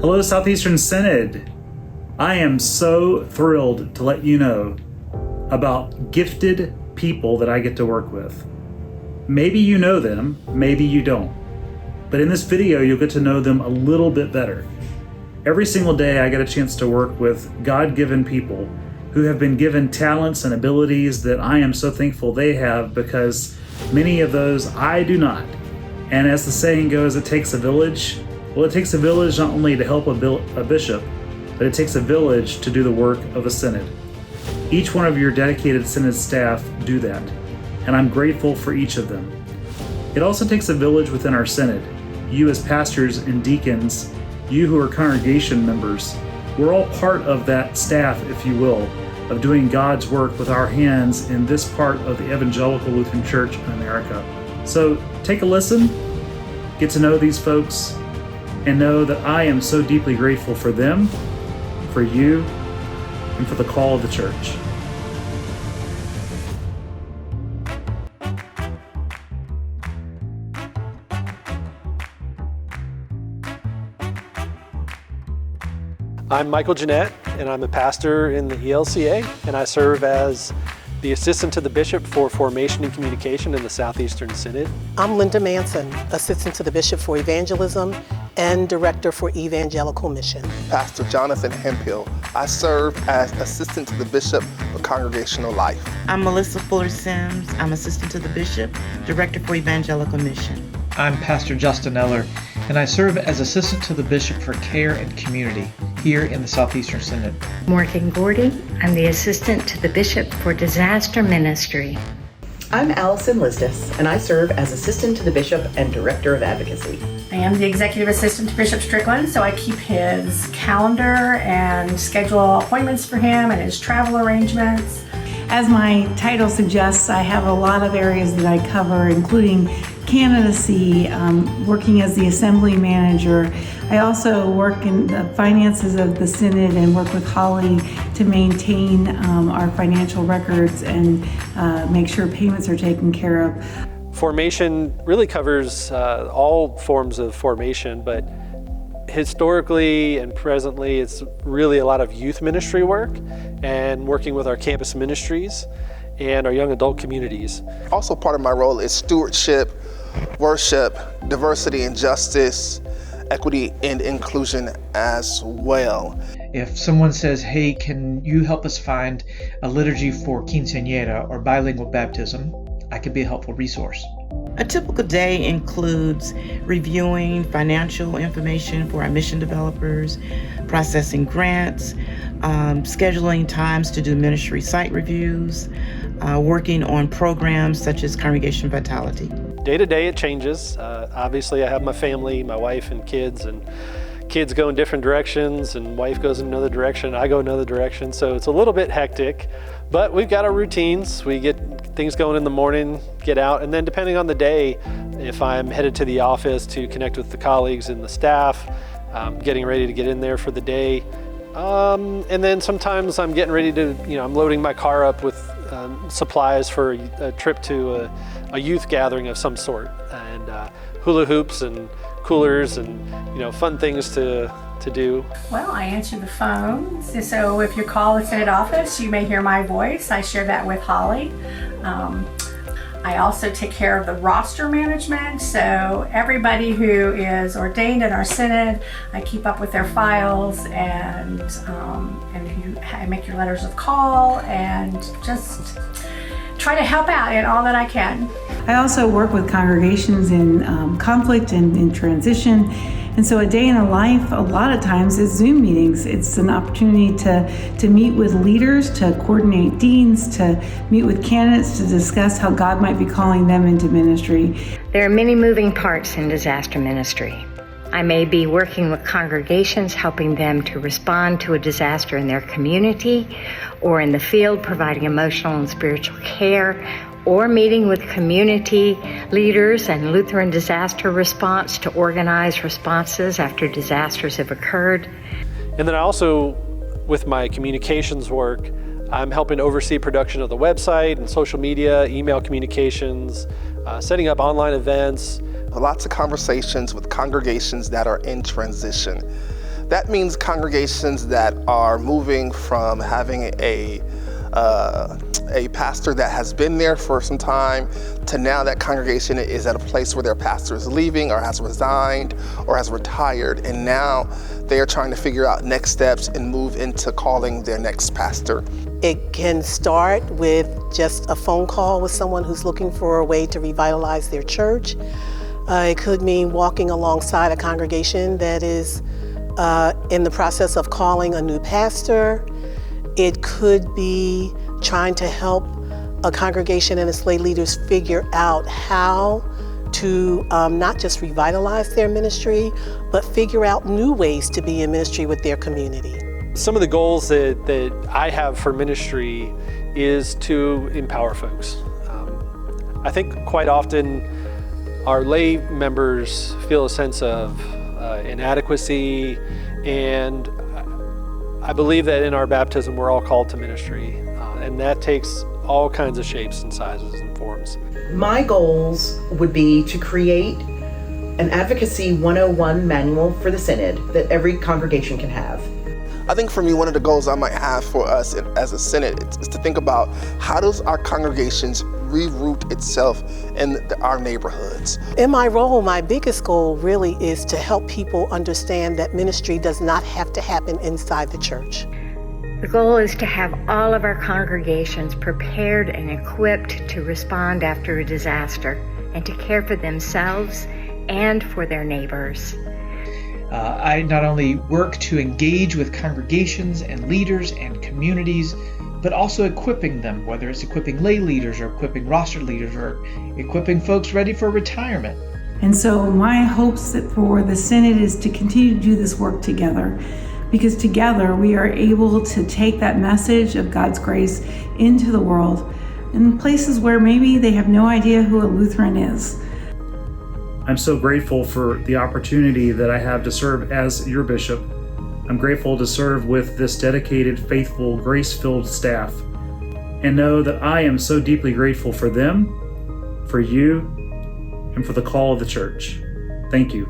Hello, Southeastern Synod. I am so thrilled to let you know about gifted people that I get to work with. Maybe you know them, maybe you don't. But in this video, you'll get to know them a little bit better. Every single day, I get a chance to work with God-given people who have been given talents and abilities that I am so thankful they have, because many of those I do not. And as the saying goes, it takes a village. Well, it takes a village not only to help a bishop, but it takes a village to do the work of a synod. Each one of your dedicated synod staff do that, and I'm grateful for each of them. It also takes a village within our synod. You as pastors and deacons, you who are congregation members, we're all part of that staff, if you will, of doing God's work with our hands in this part of the Evangelical Lutheran Church in America. So take a listen, get to know these folks, and know that I am so deeply grateful for them, for you, and for the call of the church. I'm Michael Jeanette, and I'm a pastor in the ELCA, and I serve as the assistant to the bishop for formation and communication in the Southeastern Synod. I'm Linda Manson, assistant to the bishop for evangelism and director for evangelical mission. Pastor Jonathan Hemphill. I serve as assistant to the bishop for congregational life. I'm Melissa Fuller Sims. I'm assistant to the bishop, director for evangelical mission. I'm Pastor Justin Eller, and I serve as assistant to the bishop for care and community here in the Southeastern Synod. Morgan Gordy. I'm the assistant to the bishop for disaster ministry. I'm Allison Listis, and I serve as assistant to the bishop and director of advocacy. I am the executive assistant to Bishop Strickland, so I keep his calendar and schedule appointments for him and his travel arrangements. As my title suggests, I have a lot of areas that I cover, including candidacy, working as the assembly manager. I also work in the finances of the synod and work with Holly to maintain our financial records and make sure payments are taken care of. Formation really covers all forms of formation, but historically and presently it's really a lot of youth ministry work and working with our campus ministries and our young adult communities. Also part of my role is stewardship, worship, diversity and justice, equity and inclusion as well. If someone says, hey, can you help us find a liturgy for quinceañera or bilingual baptism, I could be a helpful resource. A typical day includes reviewing financial information for our mission developers, processing grants, scheduling times to do ministry site reviews, working on programs such as Congregation Vitality. Day to day it changes. Obviously I have my family, my wife and kids go in different directions, and wife goes in another direction, I go another direction, so it's a little bit hectic, but we've got our routines. We get things going in the morning, get out, and then depending on the day, if I'm headed to the office to connect with the colleagues and the staff, getting ready to get in there for the day, and then sometimes I'm getting ready to, I'm loading my car up with supplies for a trip to a youth gathering of some sort, and hula hoops and coolers and fun things to do. Well, I answer the phone, so if you call the synod office, you may hear my voice. I share that with Holly. I also take care of the roster management, so everybody who is ordained in our synod, I keep up with their files, and I make your letters of call and just try to help out in all that I can. I also work with congregations in conflict and in transition. And so a day in the life, a lot of times, is Zoom meetings. It's an opportunity to meet with leaders, to coordinate deans, to meet with candidates, to discuss how God might be calling them into ministry. There are many moving parts in disaster ministry. I may be working with congregations, helping them to respond to a disaster in their community, or in the field providing emotional and spiritual care, or meeting with community leaders and Lutheran disaster response to organize responses after disasters have occurred. And then I also, with my communications work, I'm helping oversee production of the website and social media, email communications, setting up online events. Lots of conversations with congregations that are in transition. That means congregations that are moving from having a pastor that has been there for some time to now that congregation is at a place where their pastor is leaving or has resigned or has retired, and now they are trying to figure out next steps and move into calling their next pastor. It can start with just a phone call with someone who's looking for a way to revitalize their church. It could mean walking alongside a congregation that is in the process of calling a new pastor. It could be trying to help a congregation and its lay leaders figure out how to not just revitalize their ministry, but figure out new ways to be in ministry with their community. Some of the goals that I have for ministry is to empower folks. I think quite often our lay members feel a sense of inadequacy, and I believe that in our baptism we're all called to ministry, and that takes all kinds of shapes and sizes and forms. My goals would be to create an Advocacy 101 manual for the Synod that every congregation can have. I think for me, one of the goals I might have for us as a Synod is to think about how does our congregations reroot itself in our neighborhoods. In my role, my biggest goal really is to help people understand that ministry does not have to happen inside the church. The goal is to have all of our congregations prepared and equipped to respond after a disaster and to care for themselves and for their neighbors. I not only work to engage with congregations and leaders and communities, but also equipping them, whether it's equipping lay leaders or equipping roster leaders or equipping folks ready for retirement. And so my hopes that for the Synod is to continue to do this work together, because together we are able to take that message of God's grace into the world in places where maybe they have no idea who a Lutheran is. I'm so grateful for the opportunity that I have to serve as your bishop. I'm grateful to serve with this dedicated, faithful, grace-filled staff, and know that I am so deeply grateful for them, for you, and for the call of the church. Thank you.